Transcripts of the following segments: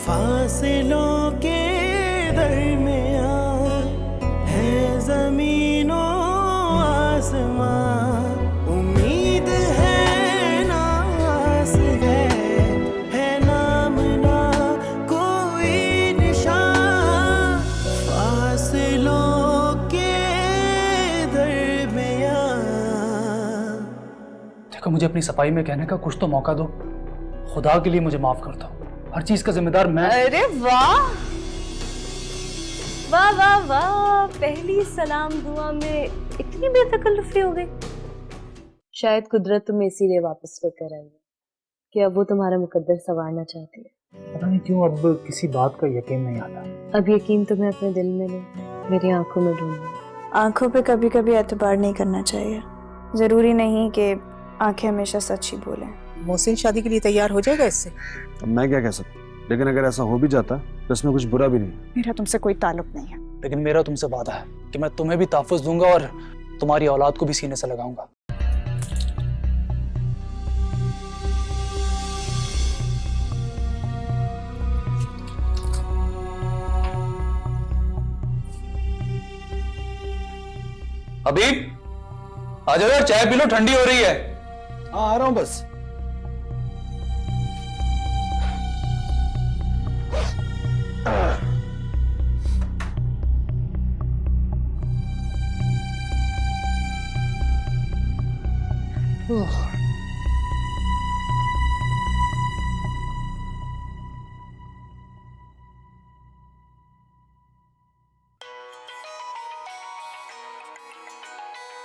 फासलों के दरमियान है ज़मीनों आसमां, उम्मीद है नास है नाम ना कोई निशान, फासलों के दरमियान। देखो, मुझे अपनी सफाई में कहने का कुछ तो मौका दो। खुदा के लिए मुझे माफ कर दो, हर चीज का जिम्मेदार मैं। अरे वाह वाह वाह वाह, पहली सलाम दुआ में इतनी बेतकल्लुफी हो गई। शायद कुदरत तुम्हें इसीलिए वापस लेकर आई है कि अब वो तुम्हारा मुकद्दर संवारना चाहती है। पता नहीं क्यों अब किसी बात का यकीन नहीं आता। अब यकीन तुम्हें अपने दिल में नहीं, मेरी आंखों में ढूंढना। आंखों पे कभी कभी एतबार नहीं करना चाहिए। जरूरी नहीं कि आंखें हमेशा सच ही बोलें। मोहसिन शादी के लिए तैयार हो जाएगा इससे? अब मैं क्या कह सकता हूँ, लेकिन अगर ऐसा हो भी जाता तो इसमें कुछ बुरा भी नहीं। मेरा तुमसे कोई ताल्लुक नहीं है। लेकिन मेरा तुमसे वादा है कि मैं तुम्हें भी तहफ़्फ़ुज़ दूंगा और तुम्हारी औलाद को भी सीने से लगाऊंगा। हबीब, आ जाओ यार, चाय पी लो, ठंडी हो रही है। हाँ, आ रहा हूँ बस।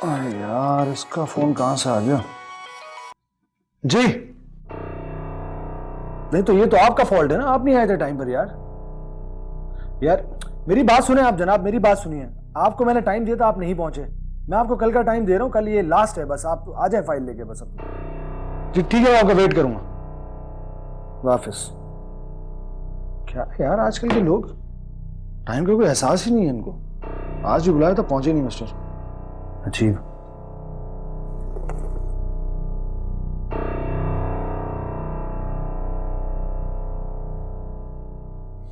अरे यार, इसका फोन कहां से आ गया? जी नहीं तो ये तो आपका फॉल्ट है ना, आप नहीं आए थे टाइम पर। यार मेरी बात सुने आप जनाब, मेरी बात सुनिए। आपको मैंने टाइम दिया था, आप नहीं पहुंचे। मैं आपको कल का टाइम दे रहा हूं, कल ये लास्ट है, बस आप आ जाए फाइल लेके बस अपनी। जी ठीक है, मैं आपका वेट करूंगा। वाफिस। क्या यार, आजकल के लोग टाइम का कोई एहसास ही नहीं है इनको। आज भी बुलाया तो पहुंचे नहीं मिस्टर। अजीब।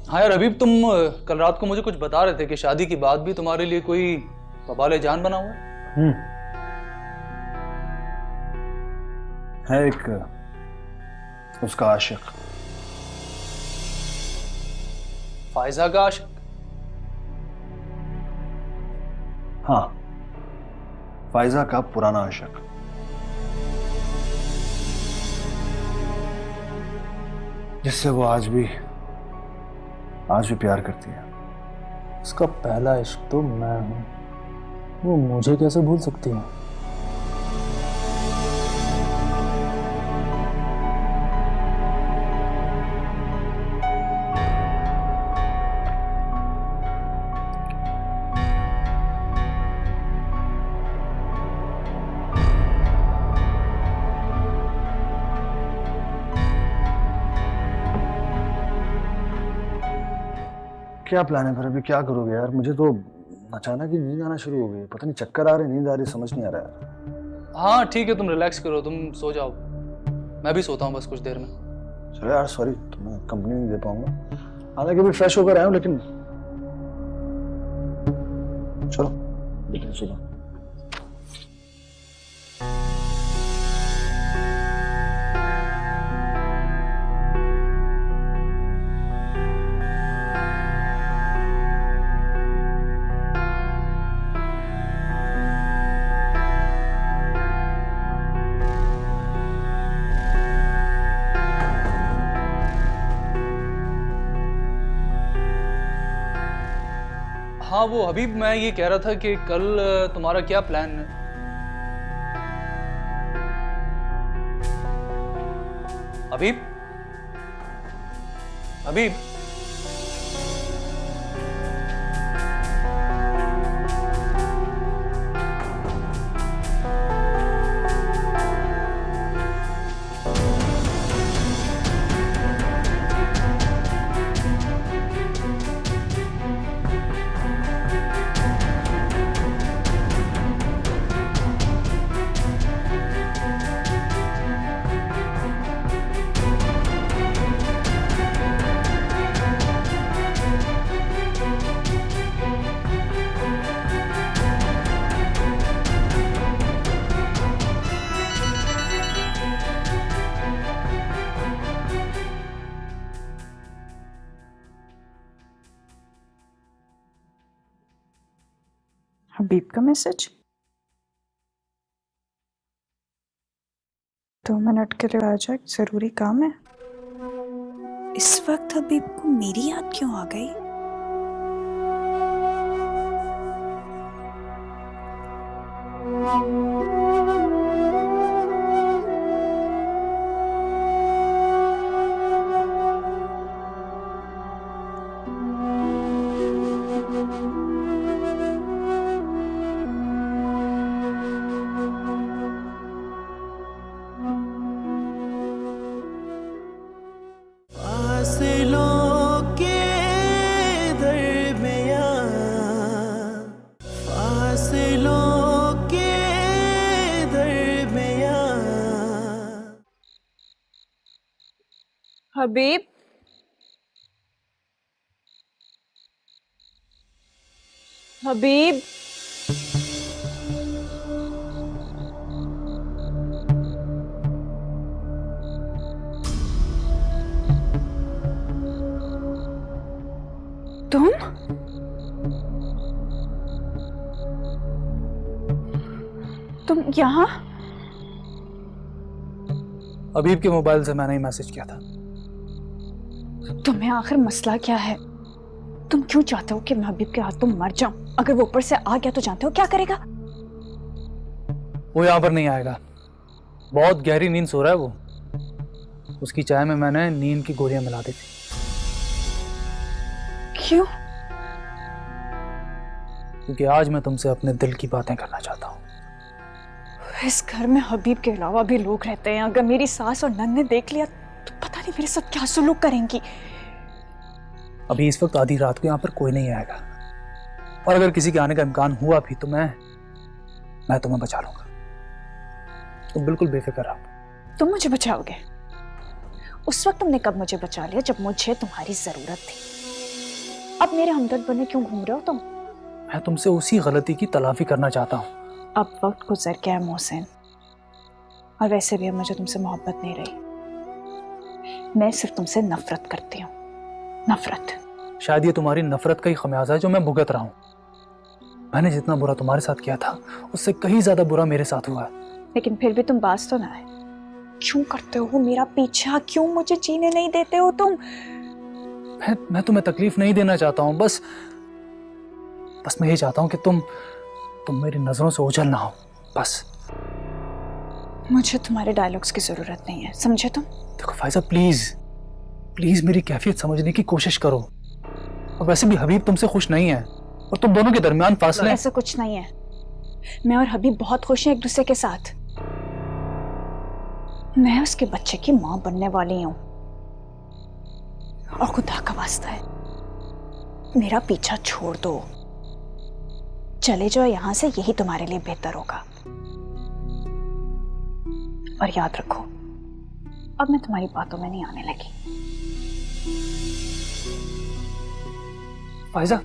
हाँ यार हबीब, तुम कल रात को मुझे कुछ बता रहे थे कि शादी के बाद भी तुम्हारे लिए कोई बबाले जान बना हुआ है। है एक उसका आशिक। फायजा का आशिक? हाँ, फायजा का पुराना आशिक। जिससे वो आज भी प्यार करती है। उसका पहला इश्क तो मैं हूं, वो मुझे कैसे भूल सकती है? क्या प्लान है फिर? अभी क्या करोगे यार? मुझे तो अचानक ही नींद आना शुरू हो गई। पता नहीं चक्कर आ रहे, नींद आ रही, समझ नहीं आ रहा यार। हाँ ठीक है, तुम रिलैक्स करो, तुम सो जाओ, मैं भी सोता हूँ बस कुछ देर में। चलो यार, सॉरी, तुम्हें कंपनी नहीं दे पाऊंगा। हालांकि अभी फ्रेश होकर आया हूँ, लेकिन चलो सुबह। हाँ वो हबीब, मैं ये कह रहा था कि कल तुम्हारा क्या प्लान है? हबीब, हबीब, हबीब का मैसेज? 2 मिनट के लिए आ जाए, जरूरी काम है। इस वक्त हबीब को मेरी याद क्यों आ गई? फासलों के दरमियां, फासलों के दरमियां। हबीब, हबीब, तुम यहाँ? हबीब के मोबाइल से मैंने ही मैसेज किया था। तुम्हें आखिर मसला क्या है? तुम क्यों चाहते हो कि मैं हबीब के हाथों मर जाऊं? अगर वो ऊपर से आ गया तो जानते हो क्या करेगा? वो यहाँ पर नहीं आएगा। बहुत गहरी नींद सो रहा है वो। उसकी चाय में मैंने नींद की गोलियां मिला दी थी। क्यों? क्योंकि आज मैं तुमसे अपने दिल की बातें करना चाहता हूँ। इस घर में हबीब के अलावा भी लोग रहते हैं। अगर मेरी सास और नंद ने देख लिया तो पता नहीं मेरे साथ क्या सुलूक करेंगी। अभी इस वक्त आधी रात को यहाँ पर कोई नहीं आएगा, और अगर किसी के आने का इम्कान हुआ भी तो मैं तुम्हें बचा लूंगा। तुम बिल्कुल बेफिक्र रहो। तुम मुझे बचाओगे? उस वक्त तुमने कब मुझे बचा लिया जब मुझे तुम्हारी जरूरत थी। अब मेरे हमदर्द बने क्यों घूम रहे हो तुम? मैं तुमसे उसी गलती की तलाफी करना चाहता हूँ। अब वक्त गुजर गया मोहसिन, और वैसे भी अब मुझे तुमसे मोहब्बत नहीं रही। मैं सिर्फ तुमसे नफरत करती हूँ, नफरत। शायद ये तुम्हारी नफरत का ही खमियाजा है जो मैं भुगत रहा हूँ। मैंने जितना बुरा तुम्हारे साथ किया था उससे कहीं ज्यादा बुरा मेरे साथ हुआ है। लेकिन फिर भी तुम बाज तो ना आए। क्यों करते हो मेरा पीछा? क्यों मुझे जीने नहीं देते हो तुम? मैं तुम्हें तकलीफ नहीं देना चाहता हूँ। बस मैं ये चाहता हूँ कि तुम मेरी नजरों से ओझल ना हो। बस मुझे तुम्हारे डायलॉग्स की जरूरत नहीं है, समझे तुम? देखो फायजा, प्लीज मेरी कैफियत समझने की कोशिश करो। और वैसे भी हबीब तुमसे खुश नहीं है, और तुम दोनों के दरमियान फासले। ऐसा कुछ नहीं है। मैं और हबीब बहुत खुश हैं एक दूसरे के साथ। मैं उसके बच्चे की मां बनने वाली हूं, और खुदा का वास्ता है मेरा पीछा छोड़ दो। चले जाओ यहां से, यही तुम्हारे लिए बेहतर होगा। और याद रखो, अब मैं तुम्हारी बातों में नहीं आने लगी। फायजा,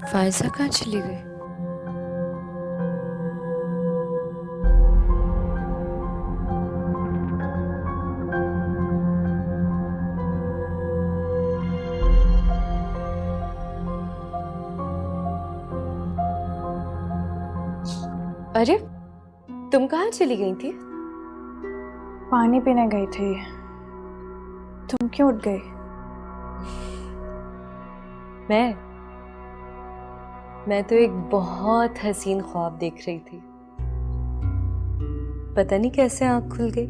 फायजा कहाँ चली गई? अरे तुम कहाँ चली गई थी? पानी पीने गई थी। तुम क्यों उठ गई? मैं तो एक बहुत हसीन ख्वाब देख रही थी। पता नहीं कैसे आंख खुल गई।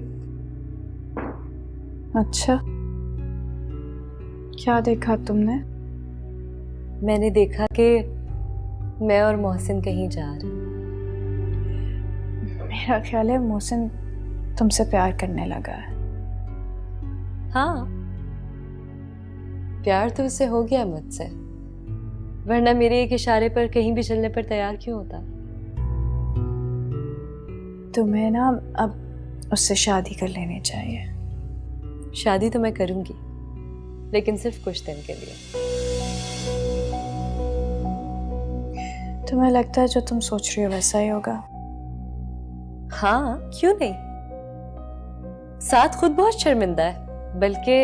अच्छा, क्या देखा तुमने? मैंने देखा कि मैं और मोहसिन कहीं जा रहे हैं। मेरा ख्याल है मोहसिन तुमसे प्यार करने लगा है। हाँ, प्यार तो उससे हो गया मुझसे, वरना मेरे एक इशारे पर कहीं भी चलने पर तैयार क्यों होता? तुम्हें ना अब उससे शादी कर लेनी चाहिए। शादी तो मैं करूंगी, लेकिन सिर्फ कुछ दिन के लिए। तुम्हें लगता है जो तुम सोच रही हो वैसा ही होगा? हाँ, क्यों नहीं। साथ खुद बहुत शर्मिंदा है, बल्कि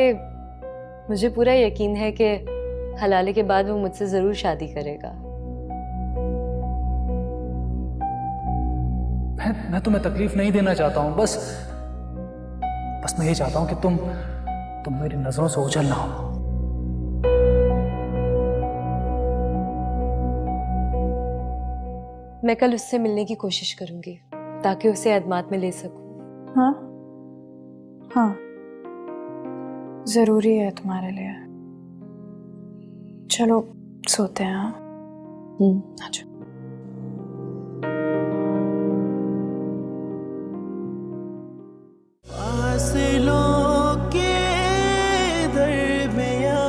मुझे पूरा यकीन है कि हलाले के बाद वो मुझसे जरूर शादी करेगा। मैं तुम्हें तकलीफ नहीं देना चाहता हूं, बस मैं ये चाहता हूं कि तुम मेरी नजरों से ओझल ना हो। मैं कल उससे मिलने की कोशिश करूंगी ताकि उसे एतमाद में ले सकूं। हाँ हाँ, जरूरी है तुम्हारे लिए। चलो सोते हैं। हाँ अच्छा। फासलों के दरमियां,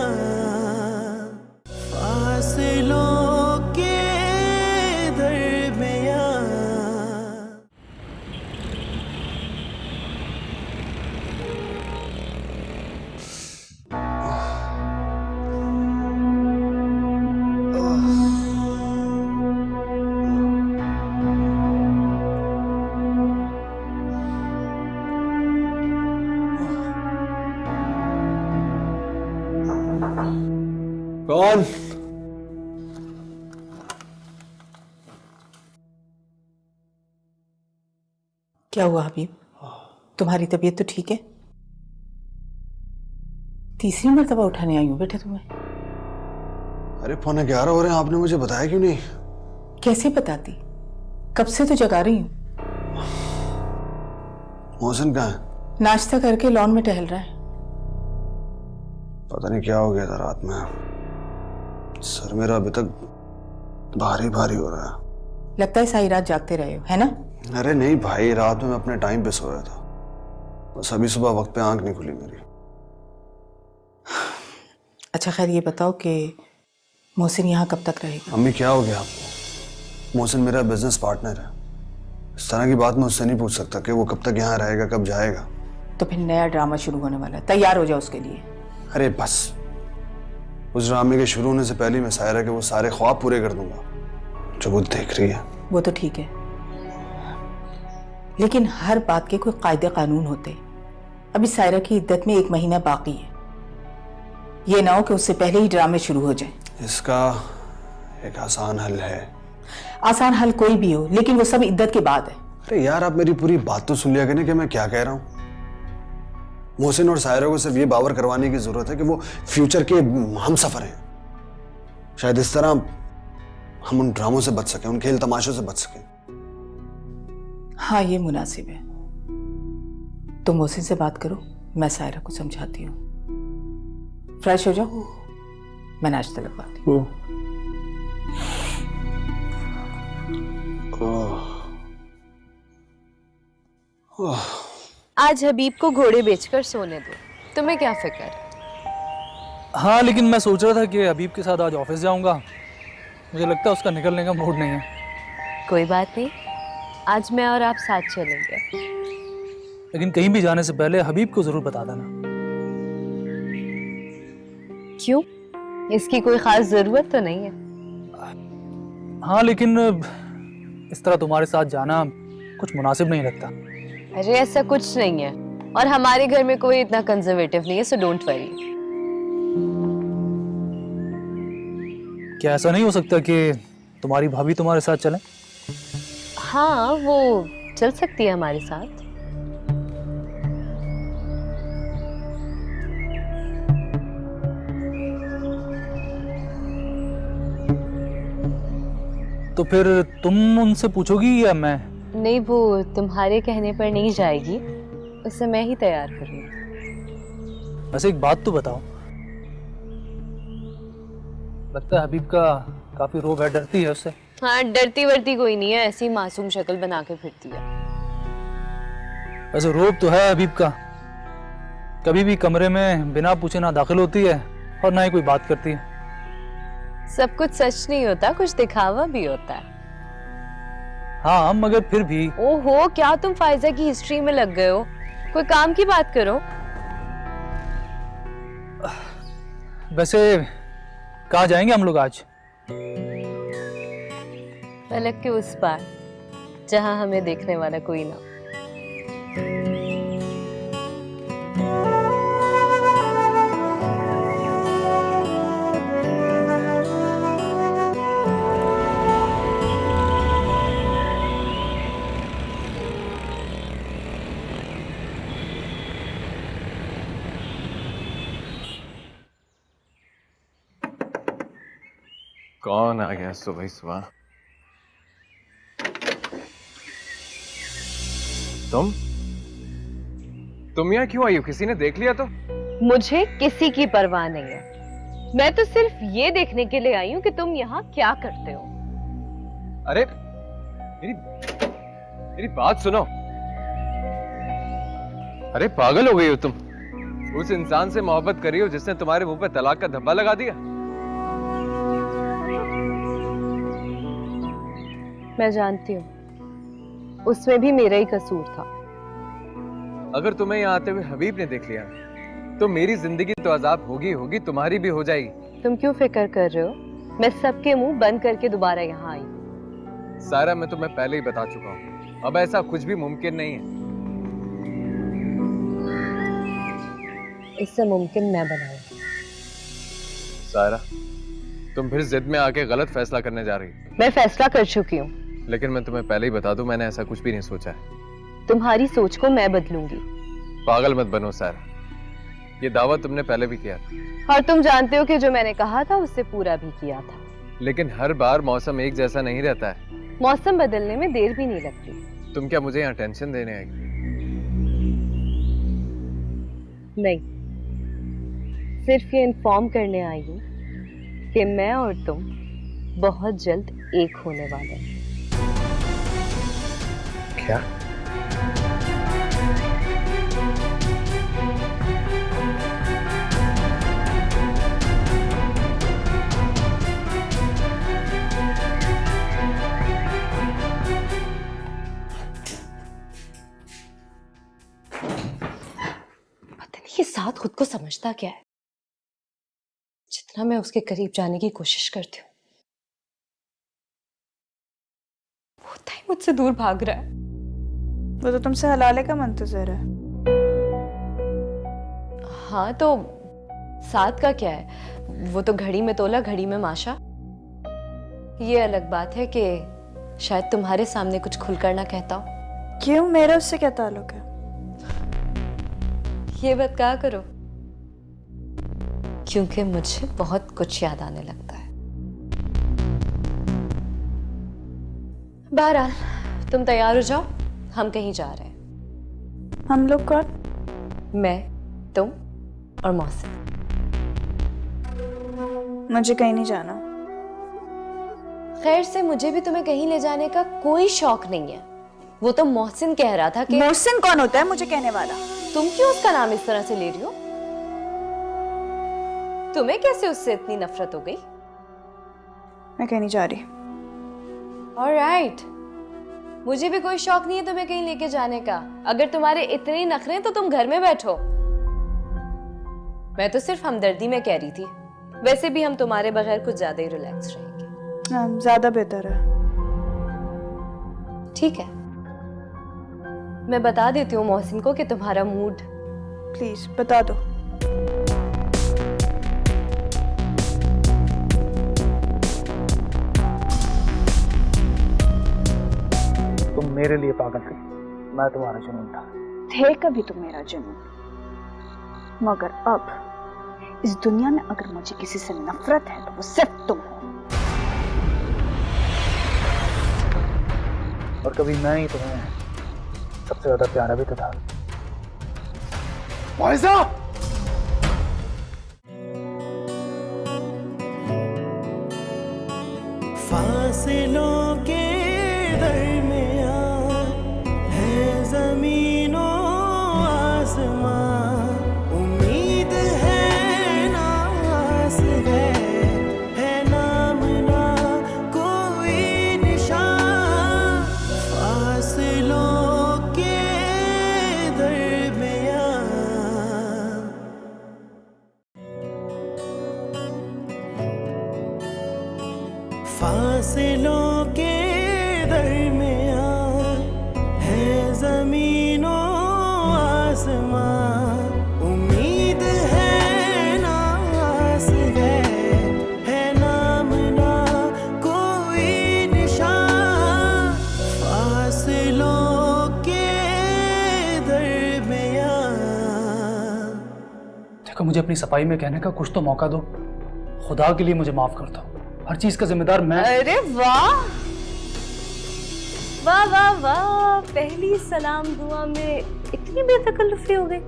फासलों के दरमियां। कौन? क्या हुआ हबीब? तुम्हारी तबीयत तो ठीक है? तीसरी मर्तबा उठाने आई हूँ बेटा तुम्हें। अरे 11:15 हो रहे हैं, आपने मुझे बताया क्यों नहीं? कैसे बताती? कब से तो जगा रही हूँ। मोहसिन कहाँ है? नाश्ता करके लॉन में टहल रहा है। पता नहीं क्या हो गया था रात में, सर मेरा अभी तक भारी भारी हो रहा है। लगता है सारी रात जागते रहे हो, है ना? अरे नहीं भाई, रात में मैं अपने टाइम पे सोया था, बस अभी सुबह वक्त पे आंख नहीं खुली मेरी। अच्छा खैर ये बताओ कि मोहसिन यहाँ कब तक रहेगा? अम्मी क्या हो गया आपको? मोहसिन मेरा बिजनेस पार्टनर है, इस तरह की बात मैं उससे नहीं पूछ सकता कि वो कब तक यहाँ रहेगा, कब जाएगा। तो फिर नया ड्रामा शुरू होने वाला है, तैयार हो जाओ उसके लिए। अरे बस, उस ड्रामे के शुरू होने से पहले मैं सायरा के वो सारे ख्वाब पूरे कर दूंगा जो वो देख रही है। वो तो ठीक है, लेकिन हर बात के कोई कायदे कानून होते। अभी सायरा की इद्दत में 1 महीना बाकी है, ये ना हो कि उससे पहले ही ड्रामे शुरू हो जाए। इसका एक आसान हल है। आसान हल कोई भी हो, लेकिन वो सब इद्दत के बाद है। अरे यार, आप मेरी पूरी बात तो सुन लिया करें कि मैं क्या कह रहा हूँ। मोहसिन और सायरा को सिर्फ ये बावर करवाने की जरूरत है कि वो फ्यूचर के हमसफर हैं। शायद इस तरह हम उन ड्रामों से बच सकें, उन खेल तमाशों से बच सकें। हाँ ये मुनासिब है। तुम मोहसिन से बात करो, मैं सायरा को समझाती हूँ। फ्रेश हो जाओ, मैं नाश्ता लगवाती हूँ। आज हबीब को घोड़े बेचकर सोने दो, तुम्हें क्या फिक्र? हाँ, लेकिन मैं सोच रहा था कि हबीब के साथ आज ऑफिस जाऊंगा। मुझे लगता है उसका निकलने का मूड नहीं है। कोई बात नहीं, आज मैं और आप साथ चलेंगे। लेकिन कहीं भी जाने से पहले हबीब को जरूर बता देना। क्यों? इसकी कोई खास जरूरत तो नहीं है। हाँ, लेकिन इस तरह तुम्हारे साथ जाना कुछ मुनासिब नहीं लगता। अरे ऐसा कुछ नहीं है, और हमारे घर में कोई इतना कंजर्वेटिव नहीं है, सो डोंट वरी। क्या ऐसा नहीं हो सकता कि तुम्हारी भाभी तुम्हारे साथ चले? हाँ, वो चल सकती है हमारे साथ। तो फिर तुम उनसे पूछोगी या मैं? नहीं, वो तुम्हारे कहने पर नहीं जाएगी, उसे मैं ही तैयार करूँगी। वैसे एक बात तो बताओ, लगता है हबीब का काफी रोब है, डरती है उससे? हाँ, डरती वरती कोई नहीं है, ऐसी मासूम शक्ल बना के फिरती है। वैसे रोब तो है हबीब का, कभी भी कमरे में बिना पूछे ना दाखिल होती है और ना ही कोई बात करती है। सब कुछ सच नहीं होता, कुछ दिखावा भी होता है। हाँ, मगर फिर भी। ओहो, क्या तुम फायजा की हिस्ट्री में लग गए हो? कोई काम की बात करो। वैसे कहाँ जाएंगे हम लोग आज? पलक के उस पार जहां हमें देखने वाला कोई ना। कौन आ गया सुबह सुबह? तुम यहाँ क्यों आई हो? किसी ने देख लिया तो? मुझे किसी की परवाह नहीं है। मैं तो सिर्फ ये देखने के लिए आई हूँ कि तुम यहाँ क्या करते हो। अरे मेरी बात सुनो। अरे पागल हो गई हो तुम? उस इंसान से मोहब्बत करी हो जिसने तुम्हारे मुंह पे तलाक का धब्बा लगा दिया। मैं जानती हूँ उसमें भी मेरा ही कसूर था। अगर तुम्हें यहाँ आते हुए हबीब ने देख लिया तो मेरी जिंदगी तो अजाब होगी, तुम्हारी भी हो जाएगी। तुम क्यों फिक्र कर रहे हो? मैं सबके मुंह बंद करके दोबारा यहाँ आई। सारा, मैं तुम्हें पहले ही बता चुका हूँ, अब ऐसा कुछ भी मुमकिन नहीं है। इससे मुमकिन मैं बनाऊंगी। सारा, तुम फिर जिद में आके गलत फैसला करने जा रही हो। मैं फैसला कर चुकी हूँ। लेकिन मैं तुम्हें पहले ही बता दूं, मैंने ऐसा कुछ भी नहीं सोचा है। तुम्हारी सोच को मैं बदलूंगी। पागल मत बनो सारा, ये दावा तुमने पहले भी किया था। और तुम जानते हो कि जो मैंने कहा था उससे पूरा भी किया था। लेकिन हर बार मौसम एक जैसा नहीं रहता है। मौसम बदलने में देर भी नहीं लगती। तुम क्या मुझे यहाँ टेंशन देने आई? नहीं, सिर्फ ये इन्फॉर्म करने आई हूँ कि मैं और तुम बहुत जल्द एक होने वाले हैं। क्या? पता नहीं ये साथ खुद को समझता क्या है। जितना मैं उसके करीब जाने की कोशिश करती हूँ उतना ही मुझसे दूर भाग रहा है। वो तो तुमसे हलाले का मंतज़र है। हाँ तो साथ का क्या है? वो तो घड़ी में तोला घड़ी में माशा। ये अलग बात है कि शायद तुम्हारे सामने कुछ खुलकर ना कहता हूँ। क्यों, मेरा उससे क्या ताल्लुक है? ये बात कहा करो क्योंकि मुझे बहुत कुछ याद आने लगता है। बहरहाल तुम तैयार हो जाओ, हम कहीं जा रहे हैं। हम लोग कौन? मैं, तुम और मौसम। मुझे कहीं नहीं जाना। खैर से मुझे भी तुम्हें कहीं ले जाने का कोई शौक नहीं है। वो तो मोहसिन कह रहा था कि मोहसिन कौन होता है मुझे कहने वाला? तुम क्यों उसका नाम इस तरह से ले रही हो? तुम्हें कैसे उससे इतनी नफरत हो गई? मैं कहीं नहीं जा रही। ऑलराइट, मुझे भी कोई शौक नहीं है तुम्हें कहीं लेके जाने का। अगर तुम्हारे इतने नखरे हैं तो तुम घर में बैठो। मैं तो सिर्फ हमदर्दी में कह रही थी। वैसे भी हम तुम्हारे बगैर कुछ ज्यादा ही रिलैक्स रहेंगे। हाँ, ज्यादा बेहतर है। ठीक है, मैं बता देती हूँ मोहसिन को कि तुम्हारा मूड। प्लीज बता दो। तुम मेरे लिए पागल थी, मैं तुम्हारा जुनून था। थे कभी तुम मेरा जुनून, मगर अब इस दुनिया में अगर मुझे किसी से नफरत है तो वो सिर्फ तुम हो। और कभी मैं ही तुम्हें सबसे ज्यादा प्यारा भी तो था। फासलों के दरमियां है ज़मीनों आसमां, उम्मीद है नास है नाम ना कोई निशान। फासलों के दरमियां फासलों के देखो, मुझे अपनी सफाई में कहने का कुछ तो मौका दो। खुदा के लिए मुझे माफ कर दो। हर चीज का जिम्मेदार मैं। अरे वाह वाह वाह वाह, पहली सलाम दुआ में इतनी बेतकल्लुफी हो गई।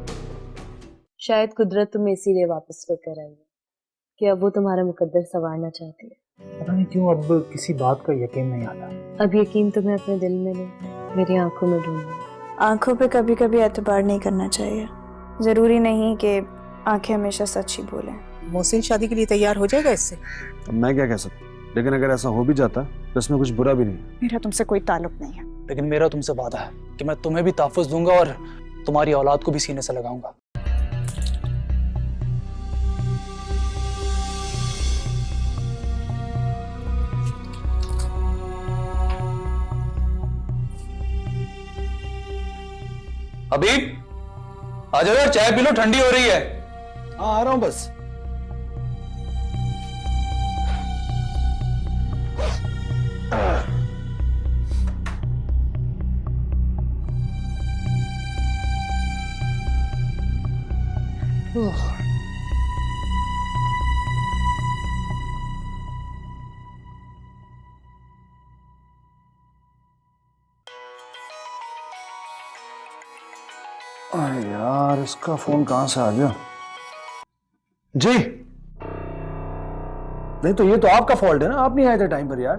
शायद कुदरत तुम्हें इसीलिए वापस लेकर आई है कि अब वो तुम्हारा मुकद्दर संवारना चाहती है। पता नहीं क्यों अब किसी बात का यकीन नहीं आता। अब यकीन तुम्हें अपने दिल में नहीं, मेरी आंखों में ढूंढना। आंखों पे कभी कभी एतबार नहीं करना चाहिए। जरूरी नहीं कि आंखें हमेशा सच ही बोलें। मोहसिन शादी के लिए तैयार हो जाएगा इससे? अब मैं क्या कह सकता हूँ, लेकिन अगर ऐसा हो भी जाता तो इसमें कुछ बुरा भी नहीं। मेरा तुमसे कोई ताल्लुक नहीं है। लेकिन मेरा तुमसे वादा है कि मैं तुम्हें भी तहफ़्फ़ुज़ दूंगा और तुम्हारी औलाद को भी सीने से लगाऊंगा। हबीब, आ जाओ यार, चाय पी लो, ठंडी हो रही है। हाँ, आ रहा हूँ बस। अरे यार, इसका फोन कहां से आ गया? जी। नहीं तो ये तो आपका फॉल्ट है ना, आप नहीं आए थे टाइम पर यार।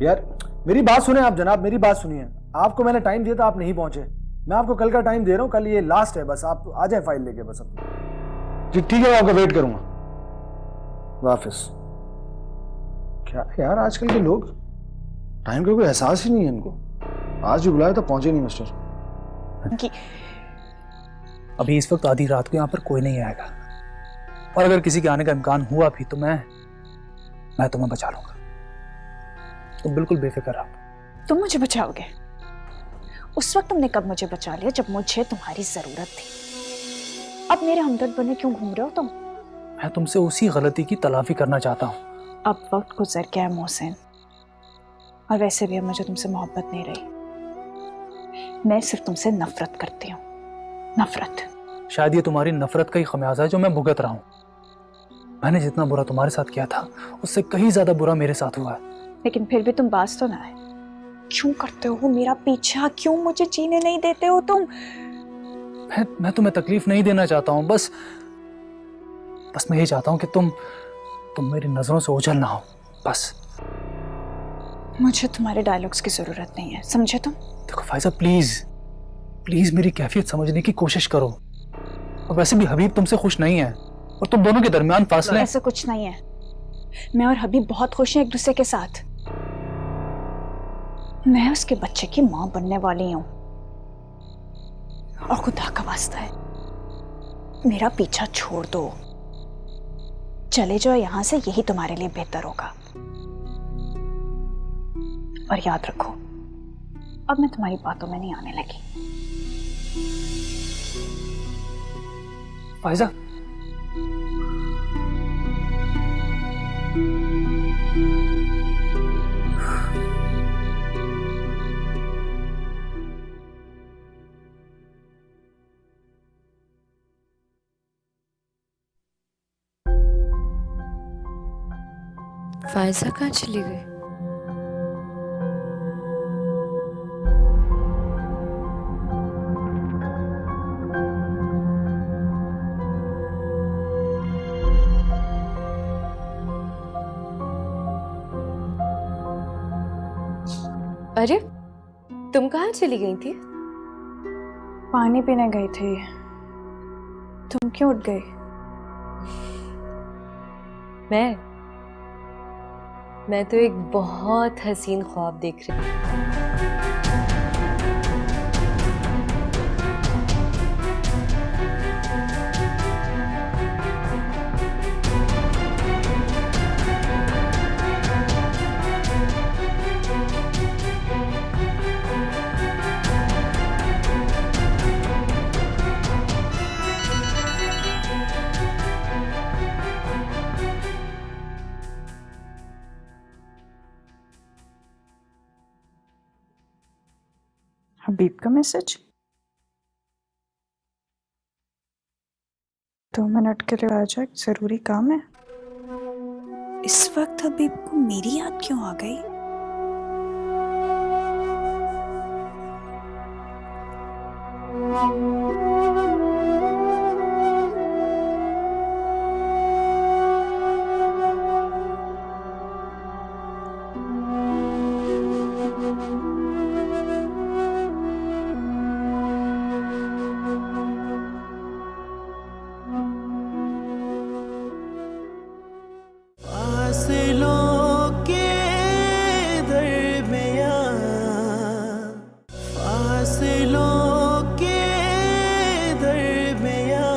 यार मेरी बात सुने आप जनाब, मेरी बात सुनिए। आपको मैंने टाइम दिया था, आप नहीं पहुंचे। मैं आपको कल का टाइम दे रहा हूं, कल ये लास्ट है, बस आप आ जाए फाइल लेके बस। अब जी ठीक है, मैं आपका वेट करूंगा। वापस क्या यार, आजकल के लोग टाइम का कोई एहसास ही नहीं है इनको। आज भी बुलाया तो पहुंचे नहीं मिस्टर। अभी इस वक्त आधी रात को यहाँ पर कोई नहीं आएगा, और अगर किसी के आने का इम्कान हुआ भी तो मैं तुम्हें बचा लूंगा। तुम बिल्कुल बेफिक्र रहो। तुम मुझे बचाओगे? उस वक्त तुमने कब मुझे बचा लिया जब मुझे तुम्हारी जरूरत थी। अब मेरे हमदर्द बने क्यों घूम रहे हो तुम? मैं तुमसे उसी गलती की तलाफी करना चाहता हूँ। अब वक्त गुजर गया है मोहसिन, और वैसे भी अब मुझे तुमसे मोहब्बत नहीं रही। मैं सिर्फ तुमसे नफरत करती हूँ, नफरत। शायद ये तुम्हारी नफरत का ही खमियाजा है जो मैं भुगत रहा हूँ। मैंने जितना बुरा तुम्हारे साथ किया था उससे कहीं ज्यादा बुरा मेरे साथ हुआ है। लेकिन फिर भी तुम बाज तो ना है। क्यों करते हो मेरा पीछा? क्यों मुझे जीने नहीं देते हो तुम? मैं तुम्हें तकलीफ नहीं देना चाहता हूँ, बस मैं ये चाहता हूँ कि तुम मेरी नजरों से ओझल ना हो, बस। मुझे तुम्हारे डायलॉग्स की जरूरत नहीं है, समझे तुम? देखो फायजा, प्लीज मेरी कैफियत समझने की कोशिश करो। और वैसे भी हबीब तुमसे खुश नहीं है, और तुम दोनों के दरमियान फासले। ऐसा कुछ नहीं है। मैं और हबीब बहुत खुश हैं एक दूसरे के साथ। मैं उसके बच्चे की मां बनने वाली हूं, और खुदा का वास्ता है मेरा पीछा छोड़ दो, चले जाओ यहां से, यही तुम्हारे लिए बेहतर होगा। और याद रखो, अब मैं तुम्हारी बातों में नहीं आने लगी। फायजा, फायजा कहाँ चली गई? अरे तुम कहाँ चली गई थी? पानी पीने गई थी। तुम क्यों उठ गई? मैं तो एक बहुत हसीन ख्वाब देख रही हूँ। हबीब का मैसेज? 2 मिनट के लिए आ जाए, जरूरी काम है। इस वक्त हबीब को मेरी याद क्यों आ गई? फासलों के दरमियां, फासलों के दरमियां।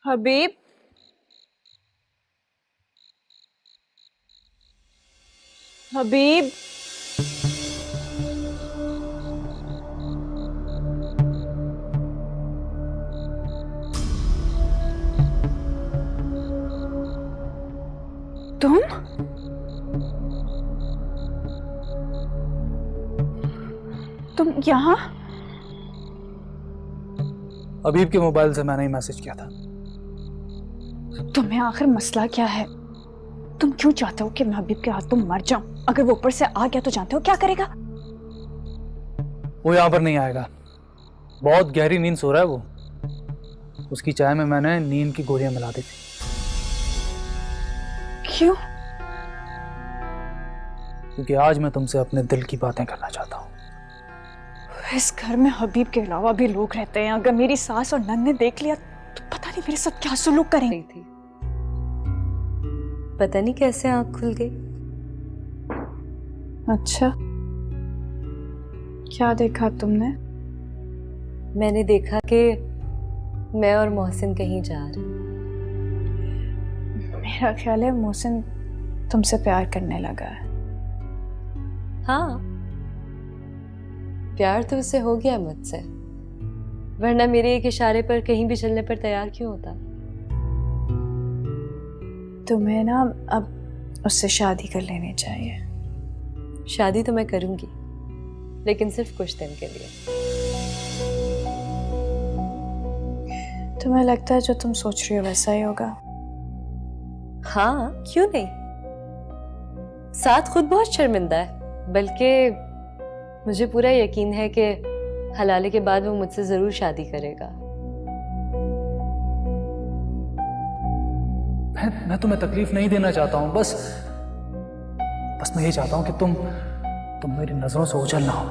हबीब, हबीब, तुम यहाँ? हबीब के मोबाइल से मैंने ही मैसेज किया था। तुम्हें आखिर मसला क्या है? तुम क्यों चाहते हो कि मैं हबीब के हाथों मर जाऊं? अगर वो ऊपर से आ गया तो जानते हो क्या करेगा? वो यहाँ पर नहीं आएगा। बहुत गहरी नींद सो रहा है वो। उसकी चाय में मैंने नींद की गोलियां मिला दी थी। क्यों? क्योंकि आज मैं तुमसे अपने दिल की बातें करना चाहता हूँ। इस घर में हबीब के अलावा भी लोग रहते हैं। अगर मेरी सास और नंद ने देख लिया तो पता नहीं मेरे साथ क्या सुलूक करेंगे। थी पता नहीं कैसे आंख खुल गई। अच्छा, क्या देखा तुमने? मैंने देखा कि मैं और मोहसिन कहीं जा रहे हैं। मेरा ख्याल है मोहसिन तुमसे प्यार करने लगा है। हाँ, प्यार तो उससे हो गया मुझसे, वरना मेरे एक इशारे पर कहीं भी चलने पर तैयार क्यों होता। तुम्हें ना अब उससे शादी कर लेनी चाहिए। शादी तो मैं करूंगी, लेकिन सिर्फ कुछ दिन के लिए। तुम्हें लगता है जो तुम सोच रही हो वैसा ही होगा? हाँ, क्यों नहीं। साथ खुद बहुत शर्मिंदा है, बल्कि मुझे पूरा यकीन है कि हलाले के बाद वो मुझसे जरूर शादी करेगा। मैं तुम्हें तकलीफ नहीं देना चाहता हूँ। बस मैं ये चाहता हूँ कि तुम मेरी नजरों से ओझल ना हो।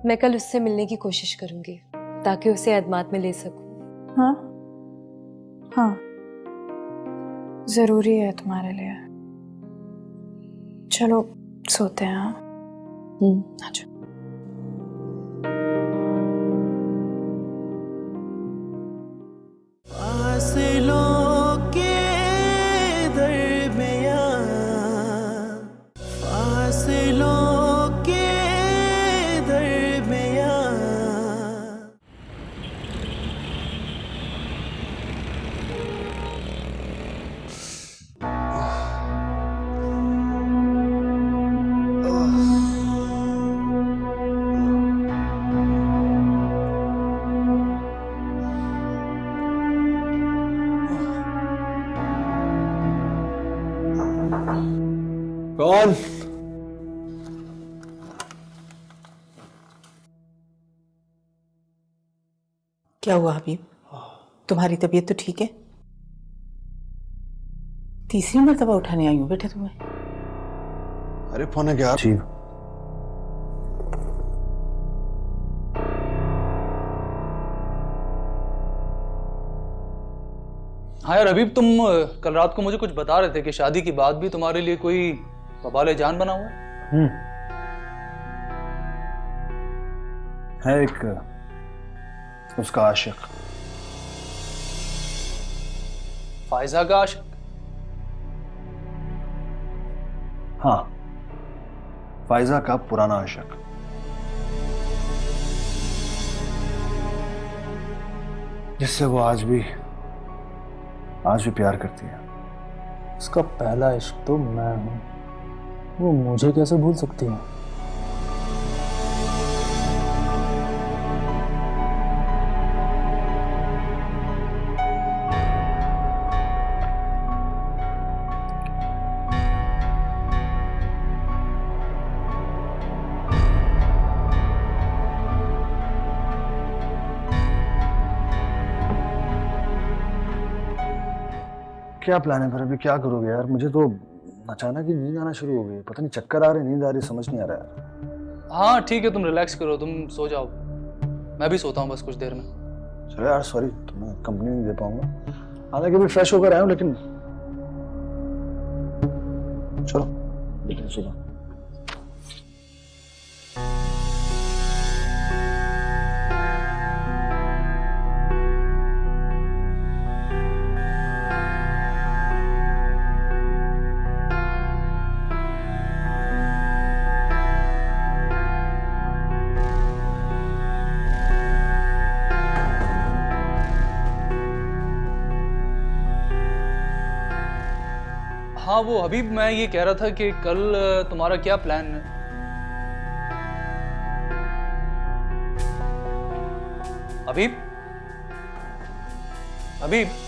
मैं कल उससे मिलने की कोशिश करूंगी ताकि उसे अदमात में ले सकूं। हाँ हाँ, जरूरी है तुम्हारे लिए। चलो सोते हैं। हाँ, अच्छा। फासलों के दरमियां, फासलों के दरमियां। कौन? क्या हुआ हबीब? तुम्हारी तबीयत तो ठीक है? तीसरी मर्तबा उठाने आई हूँ बेटा तुम्हें। अरे फोन है क्या? जी हाँ यार हबीब, तुम कल रात को मुझे कुछ बता रहे थे कि शादी के बाद भी तुम्हारे लिए कोई वबाले जान बना हुआ है एक उसका आशिक। फायजा का आशिक? हाँ, फायजा का पुराना आशिक। जिससे वो आज भी प्यार करती है। उसका पहला इश्क तो मैं हूं। वो मुझे कैसे भूल सकती है? क्या प्लान है फिर? अभी क्या करोगे यार? मुझे तो अचानक ही नींद आना शुरू हो गई। पता नहीं चक्कर आ रहे, नींद आ रही, समझ नहीं आ रहा यार। हाँ ठीक है, तुम रिलैक्स करो, तुम सो जाओ, मैं भी सोता हूँ बस कुछ देर में। चलो यार, सॉरी तुम्हें कंपनी नहीं दे पाऊंगा, हालांकि अभी फ्रेश होकर आया हूँ, लेकिन चलो सुबह। हाँ वो हबीब, मैं ये कह रहा था कि कल तुम्हारा क्या प्लान है? हबीब, हबीब।